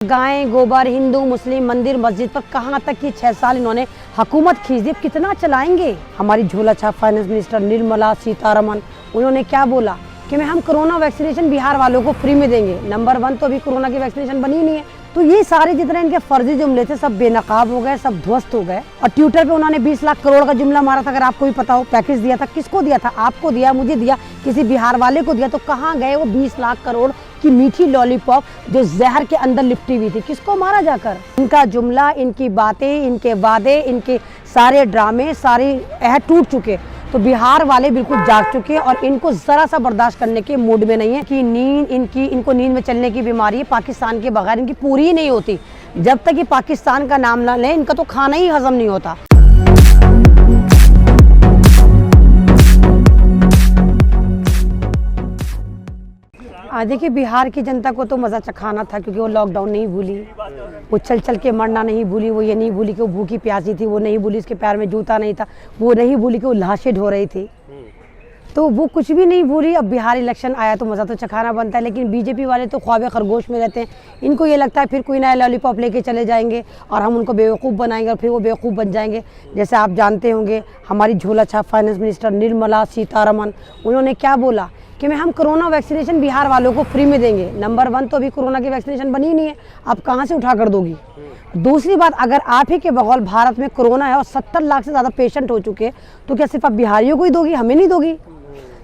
गाय गोबर हिंदू मुस्लिम मंदिर मस्जिद पर कहाँ तक कि 6 साल इन्होंने हुकूमत खींच दी, कितना चलाएंगे। हमारी झोला छाप फाइनेंस मिनिस्टर निर्मला सीतारमण, उन्होंने क्या बोला कि हम कोरोना वैक्सीनेशन बिहार वालों को फ्री में देंगे। नंबर 1 तो अभी कोरोना की वैक्सीनेशन बनी नहीं है, तो ये सारे जितने इनके फर्जी जुमले थे सब बेनकाब हो गए, सब ध्वस्त हो गए। और ट्विटर पे उन्होंने 20 लाख करोड़ का जुमला मारा था। अगर आपको भी पता हो, पैकेज दिया था, किसको दिया था? आपको दिया, मुझे दिया, किसी बिहार वाले को दिया। तो कहाँ गए वो 20 लाख करोड़ की मीठी लॉलीपॉप जो जहर के अंदर लिपटी हुई थी? किसको मारा जाकर? इनका जुमला, इनकी बातें, इनके वादे, इनके सारे ड्रामे, सारे अहद टूट चुके। तो बिहार वाले बिल्कुल जाग चुके हैं और इनको जरा सा बर्दाश्त करने के मूड में नहीं है कि इनको नींद में चलने की बीमारी है। पाकिस्तान के बगैर इनकी पूरी ही नहीं होती। जब तक ये पाकिस्तान का नाम ना लें, इनका तो खाना ही हजम नहीं होता। देखिए, बिहार की जनता को तो मज़ा चखाना था, क्योंकि वो लॉकडाउन नहीं भूली, वो चल चल के मरना नहीं भूली, वो ये नहीं भूली कि वो भूखी प्यासी थी, वो नहीं भूली उसके पैर में जूता नहीं था, वो नहीं भूली कि वो लाशें ढो रही थी, तो वो कुछ भी नहीं भूली। अब बिहार इलेक्शन आया तो मज़ा तो चखाना बनता है। लेकिन बीजेपी वाले तो ख्वाब खरगोश में रहते हैं। इनको ये लगता है फिर कोई नया लॉलीपॉप लेके चले जाएंगे और हम उनको बेवकूफ़ बनाएंगे और फिर वो बेवकूफ़ बन जाएंगे। जैसे आप जानते होंगे, हमारी झोला छाप फाइनेंस मिनिस्टर निर्मला सीतारमण, उन्होंने क्या बोला कि हम कोरोना वैक्सीनेशन बिहार वालों को फ्री में देंगे। नंबर 1 तो अभी कोरोना की वैक्सीनेशन बनी नहीं है, आप कहाँ से उठा कर दोगी? दूसरी बात, अगर आप ही के बगौल भारत में कोरोना है और 70 लाख से ज़्यादा पेशेंट हो चुके, तो क्या सिर्फ आप बिहारियों को ही दोगी, हमें नहीं दोगी?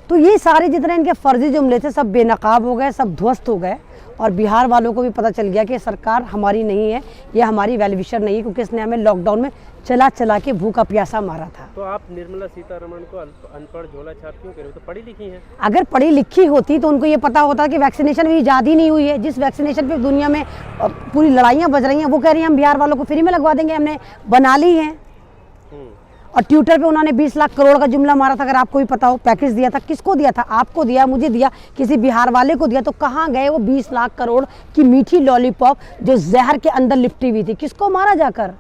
तो ये सारे जितने इनके फर्जी जुमले थे सब बेनकाब हो गए, सब ध्वस्त हो गए। और बिहार वालों को भी पता चल गया कि सरकार हमारी नहीं है, ये हमारी वेल विशर नहीं है, क्योंकि इसने हमें लॉकडाउन में चला चला के भूखा प्यासा मारा था। तो आप निर्मला सीतारमण को अनपढ़ झोला छाप क्यों कह रहे हो? तो पढ़ी लिखी हैं। अगर पढ़ी लिखी होती तो उनको ये पता होता कि वैक्सीनेशन भी ईजाद ही नहीं हुई है। जिस वैक्सीनेशन पे दुनिया में पूरी लड़ाइयाँ बज रही हैं, वो कह रही हैं हम बिहार वालों को फ्री में लगवा देंगे, हमने बना ली है। और ट्विटर पे उन्होंने 20 लाख करोड़ का जुमला मारा था। अगर आपको भी पता हो, पैकेज दिया था, किसको दिया था? आपको दिया, मुझे दिया, किसी बिहार वाले को दिया। तो कहाँ गए वो 20 लाख करोड़ की मीठी लॉलीपॉप जो जहर के अंदर लिपटी हुई थी? किसको मारा जाकर?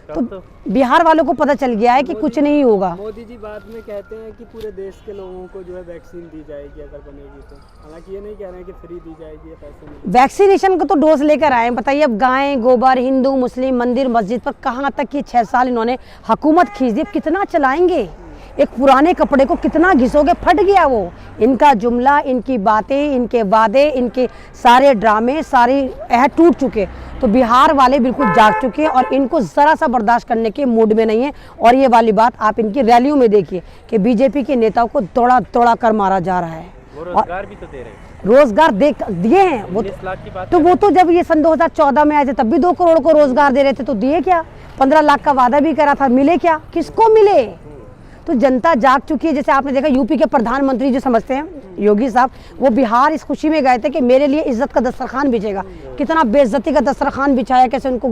तो बिहार वालों को पता चल गया है कि कुछ नहीं होगा। मोदी जी बाद में कहते हैं कि पूरे देश के लोगों को जो है वैक्सीन दी जाएगी अगर बनेगी तो। हालांकि ये नहीं कह रहे हैं कि फ्री दी जाएगी या पैसे नहीं। वैक्सीनेशन को तो डोज लेकर आए। बताइए, अब गाय गोबर हिंदू मुस्लिम मंदिर मस्जिद पर कहाँ तक कि 6 साल इन्होंने हुकूमत खींच दी, कितना चलाएंगे? एक पुराने कपड़े को कितना घिसोगे? फट गया वो। इनका जुमला, इनकी बातें, इनके वादे, इनके सारे ड्रामे, सारे अहद टूट चुके। तो बिहार वाले बिल्कुल जाग चुके हैं और इनको ज़रा सा बर्दाश्त करने के मूड में नहीं है। और ये वाली बात आप इनकी रैलियों में देखिए कि बीजेपी के नेताओं को दौड़ा दौड़ा कर मारा जा रहा है। वो रोजगार भी तो दे रहे हैं। रोजगार दिए हैं वो, 19 लाख की बात। तो वो तो जब ये सन 2014 में आए थे तब भी 2 करोड़ को रोजगार दे रहे थे, तो दिए क्या? 15 लाख का वादा भी करा था, मिले क्या? किसको मिले? तो जनता जाग चुकी है। जैसे आपने देखा, यूपी के प्रधानमंत्री जो समझते हैं योगी साहब, वो बिहार इस खुशी में गए थे कि मेरे लिए इज्जत का दस्तरखान बिछेगा। कितना बेइज्जती का दस्तरखान बिछाया, कैसे उनको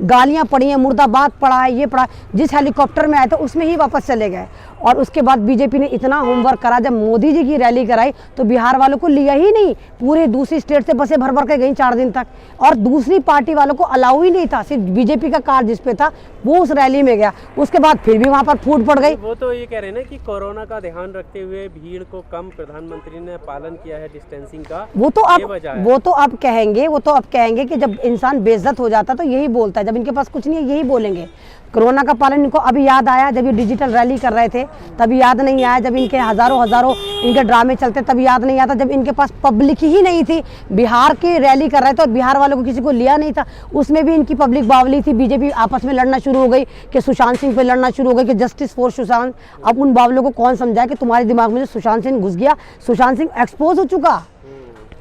गालियां पड़ी हैं, मुर्दाबाद पड़ा है, ये पड़ा। जिस हेलीकॉप्टर में आए थे उसमें ही वापस चले गए। और उसके बाद बीजेपी ने इतना होमवर्क करा, जब मोदी जी की रैली कराई तो बिहार वालों को लिया ही नहीं। पूरे दूसरी स्टेट से बसें भर भर के गई 4 दिन तक, और दूसरी पार्टी वालों को अलाउ ही नहीं था। सिर्फ बीजेपी का कार्ड जिस पे था वो उस रैली में गया। उसके बाद फिर भी वहाँ पर फूट पड़ गई। वो तो ये कह रहे हैं ना कि कोरोना का ध्यान रखते हुए भीड़ को कम प्रधानमंत्री ने पालन किया है डिस्टेंसिंग का। वो तो अब कहेंगे कि जब इंसान बेइज्जत हो जाता तो यही बोलता है। जब इनके पास कुछ नहीं है यही बोलेंगे। कोरोना का पालन इनको अभी याद आया, जब ये डिजिटल रैली कर रहे थे तभी याद नहीं आया। जब इनके हजारों इनके ड्रामे चलते तभी याद नहीं आता। जब इनके पास पब्लिक ही नहीं थी, बिहार की रैली कर रहे थे और बिहार वालों को किसी को लिया नहीं था, उसमें भी इनकी पब्लिक बावली थी। बीजेपी आपस में लड़ना शुरू हो गई कि सुशांत सिंह पे लड़ना शुरू हो गई कि जस्टिस फॉर सुशांत। अब उन बावलों को कौन समझाए कि तुम्हारे दिमाग में जो सुशांत सिंह घुस गया, सुशांत सिंह एक्सपोज हो चुका,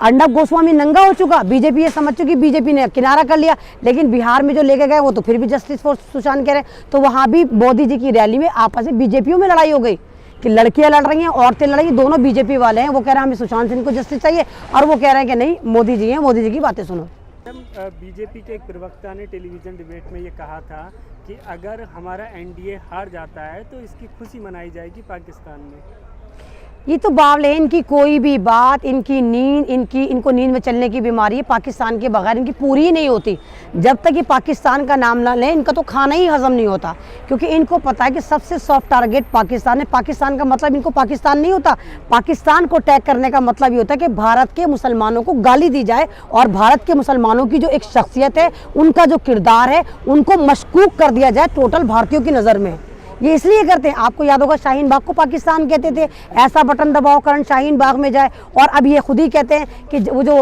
अर्नब गोस्वामी नंगा हो चुका। बीजेपी ये समझ चुकी, बीजेपी ने किनारा कर लिया। लेकिन बिहार में जो लेके गए वो तो फिर भी जस्टिस फॉर सुशांत कह रहे। तो वहाँ भी मोदी जी की रैली में आपस में बीजेपियों में लड़ाई हो गई कि लड़कियां लड़ रही हैं, औरतें लड़ रही हैं, दोनों बीजेपी वाले हैं। वो कह रहे हैं हमें सुशांत सिंह को जस्टिस चाहिए, और वो कह रहे हैं कि नहीं मोदी जी हैं, मोदी जी की बातें सुनो। बीजेपी के एक प्रवक्ता ने टेलीविजन डिबेट में ये कहा था कि अगर हमारा एनडीए हार जाता है तो इसकी खुशी मनाई जाएगी पाकिस्तान में। ये तो बावले है, इनकी कोई भी बात, इनकी नींद, इनको नींद में चलने की बीमारी है। पाकिस्तान के बगैर इनकी पूरी ही नहीं होती। जब तक ये पाकिस्तान का नाम ना लें इनका तो खाना ही हजम नहीं होता, क्योंकि इनको पता है कि सबसे सॉफ्ट टारगेट पाकिस्तान है। पाकिस्तान का मतलब इनको पाकिस्तान नहीं होता, पाकिस्तान को अटैक करने का मतलब ये होता है कि भारत के मुसलमानों को गाली दी जाए और भारत के मुसलमानों की जो एक शख्सियत है, उनका जो किरदार है, उनको मशकूक कर दिया जाए टोटल भारतीयों की नज़र में। ये इसलिए करते हैं, आपको याद होगा शाहीन बाग को पाकिस्तान कहते थे, ऐसा बटन दबाओ करंट शाहीन बाग में जाए, और अब ये खुद ही कहते हैं कि वो जो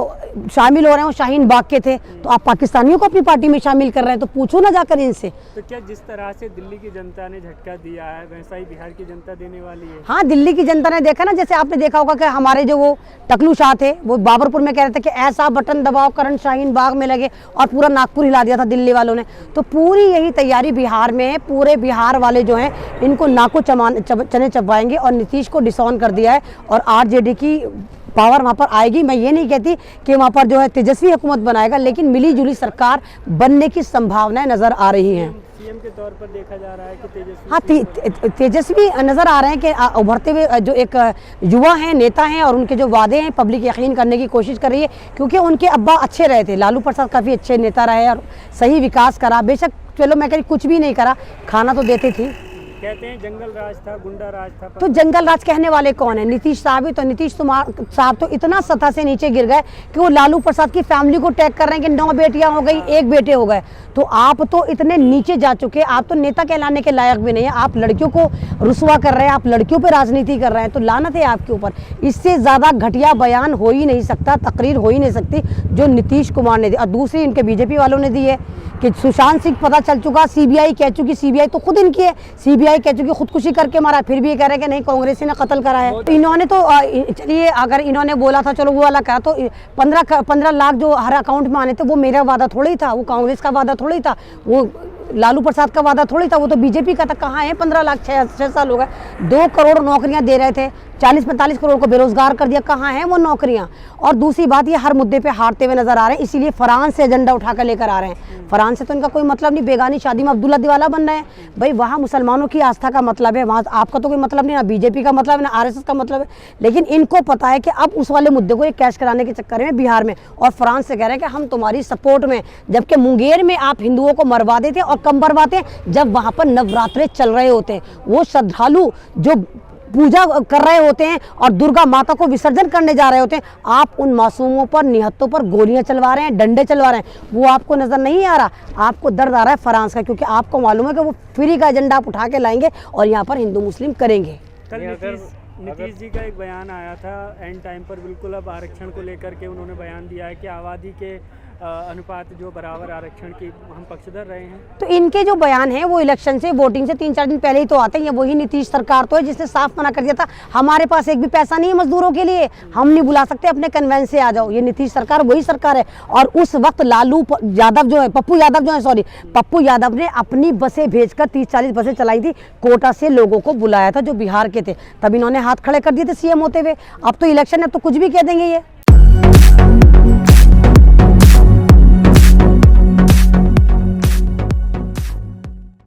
शामिल हो रहे हैं वो शाहीन बाग के थे, तो आप पाकिस्तानियों को अपनी पार्टी में शामिल कर रहे हैं, तो पूछो ना जाकर इनसे। तो क्या जिस तरह से दिल्ली की जनता ने झटका दिया है वैसा ही बिहार की जनता देने वाली है? हाँ, दिल्ली की जनता ने देखा ना, जैसे आपने देखा होगा कि हमारे जो वो टकलू शाह थे वो बाबरपुर में कह रहे थे कि ऐसा बटन दबाओ करंट शाहीन बाग में लगे, और पूरा नागपुर हिला दिया था दिल्ली वालों ने। तो पूरी यही तैयारी बिहार में है, पूरे बिहार वाले जो हैं इनको नाको चने चबाएंगे और नीतीश को डिसऑन कर दिया है, और आरजेडी की पावर वहाँ पर आएगी। मैं ये नहीं कहती कि वहाँ पर जो है तेजस्वी हुकूमत बनाएगा, लेकिन मिली जुली सरकार बनने की संभावनाएं नज़र आ रही हैं। सीएम के तौर पर देखा जा रहा है कि तेजस्वी, हाँ, तेजस्वी नज़र आ रहे हैं कि उभरते हुए जो एक युवा हैं, नेता हैं, और उनके जो वादे हैं पब्लिक यकीन करने की कोशिश कर रही है, क्योंकि उनके अब्बा अच्छे रहे थे। लालू प्रसाद काफ़ी अच्छे नेता रहे और सही विकास करा। बेशक चलो मैं कह रही कुछ भी नहीं करा, खाना तो देते थी। कहते हैं जंगल राज था, गुंडा राज था, तो जंगल राज कहने वाले कौन है? नीतीश साहब ही तो। नीतीश साहब तो इतना सतह से नीचे गिर गए कि वो लालू प्रसाद की फैमिली को टैग कर रहे हैं कि 9 बेटियां हो गई, 1 बेटे हो गए। तो आप तो इतने नीचे जा चुके, आप तो नेता कहलाने के लायक भी नहीं है। आप लड़कियों को रुसवा कर रहे हैं, आप लड़कियों पर राजनीति कर रहे हैं, तो लानत है आपके ऊपर। इससे ज़्यादा घटिया बयान हो ही नहीं सकता, तकरीर हो ही नहीं सकती जो नीतीश कुमार ने दी। और दूसरी इनके बीजेपी वालों ने दी है कि सुशांत सिंह पता चल चुका, सीबीआई कह चुकी, सीबीआई तो खुद इनकी है, सीबीआई कह चुकी खुदकुशी करके मारा, फिर भी ये कह रहे हैं कि नहीं कांग्रेसी ने कत्ल करा है। तो इन्होंने तो चलिए, अगर इन्होंने बोला था चलो वो वाला कहा, तो 15 लाख जो हर अकाउंट में आने थे वो मेरा वादा थोड़ी था, वो कांग्रेस का वादा थोड़ी था, वो लालू प्रसाद का वादा थोड़ी था, वो तो बीजेपी का था। कहाँ है 15 लाख? 6 साल हो गए। 2 करोड़ नौकरियां दे रहे थे, 40-45 करोड़ को बेरोजगार कर दिया। कहाँ हैं वो नौकरियां? और दूसरी बात, ये हर मुद्दे पे हारते हुए नजर आ रहे हैं, इसीलिए फ्रांस से एजेंडा उठाकर लेकर आ रहे हैं। फ्रांस से तो इनका कोई मतलब नहीं, बेगानी शादी में अब्दुल्ला दिवाला बन रहे हैं। भाई वहाँ मुसलमानों की आस्था का मतलब है, वहाँ आपका तो कोई मतलब नहीं, ना बीजेपी का मतलब है, ना RSS का मतलब है। लेकिन इनको पता है कि अब उस वाले मुद्दे को ये कैश कराने के चक्कर में बिहार में और फ्रांस से कह रहे हैं कि हम तुम्हारी सपोर्ट में, जबकि मुंगेर में आप हिंदुओं को मरवा देते और कम मरवाते हैं जब वहाँ पर नवरात्रे चल रहे होते हैं। वो श्रद्धालु जो पूजा कर रहे होते हैं और दुर्गा माता को विसर्जन करने जा रहे होते हैं, आप उन मासूमों पर, निहत्तों पर गोलियां चलवा रहे हैं, डंडे चलवा रहे हैं। वो आपको नजर नहीं आ रहा, आपको दर्द आ रहा है फ्रांस का, क्योंकि आपको मालूम है कि वो फ्री का एजेंडा आप उठा के लाएंगे और यहाँ पर हिंदू मुस्लिम करेंगे। कल नीतीश जी का एक बयान आया था एंड टाइम पर, बिल्कुल अब आरक्षण को लेकर के उन्होंने बयान दिया है कि आबादी के अनुपात जो बराबर आरक्षण की हम पक्षधर रहे हैं। तो इनके जो बयान है वो इलेक्शन से, वोटिंग से 3-4 दिन पहले ही तो आते हैं। वही नीतीश सरकार तो है जिसने साफ मना कर दिया था, हमारे पास एक भी पैसा नहीं है मजदूरों के लिए, हम नहीं बुला सकते, अपने कन्वेंस से आ जाओ। ये नीतीश सरकार वही सरकार है। और उस वक्त लालू यादव जो है, पप्पू यादव ने अपनी बसें भेजकर 30-40 बसें चलाई थी, कोटा से लोगों को बुलाया था जो बिहार के थे, तब इन्होंने हाथ खड़े कर दिए थे सीएम होते हुए। अब तो इलेक्शन है, अब तो कुछ भी कह देंगे ये।